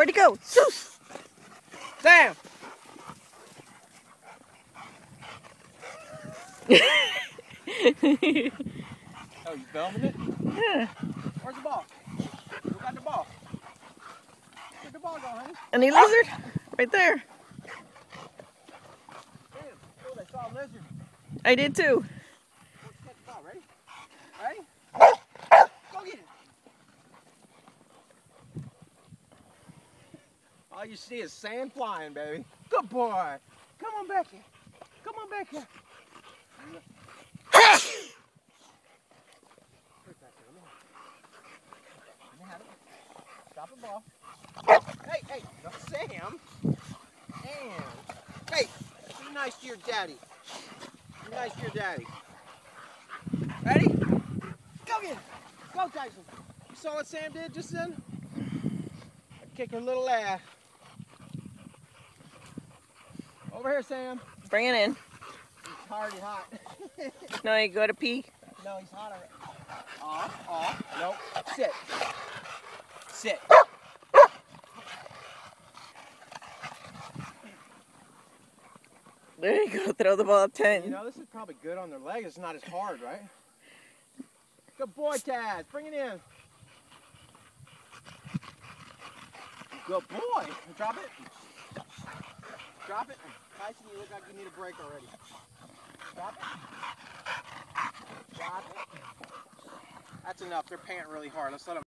Where'd he go? Zeus! Sam! Oh, you filming it? Yeah. Where's the ball? Who got the ball? Where'd the ball go, honey? Any lizard? Right there. Damn. Oh, I saw a lizard. I did too. Let's catch the ball. Ready? Ready? Go get it. All you see is sand flying, baby. Good boy. Come on back here. Come on back here. Let me have it. Stop the ball. Hey, hey, no, Sam. And, hey, be nice to your daddy. Be nice to your daddy. Ready? Go get it. Go, Tyson. You saw what Sam did just then? Kicking little ass. Over here, Sam. Bring it in. It's already hot. No, you go to pee. No, he's hot already. Off. Nope. Sit. Sit. There you go. Throw the ball up 10. You know, this is probably good on their leg. It's not as hard, right? Good boy, Taz. Bring it in. Good boy. Drop it. Drop it. Tyson, you look like you need a break already. Drop it. Drop it. That's enough. They're panting really hard. Let's let them.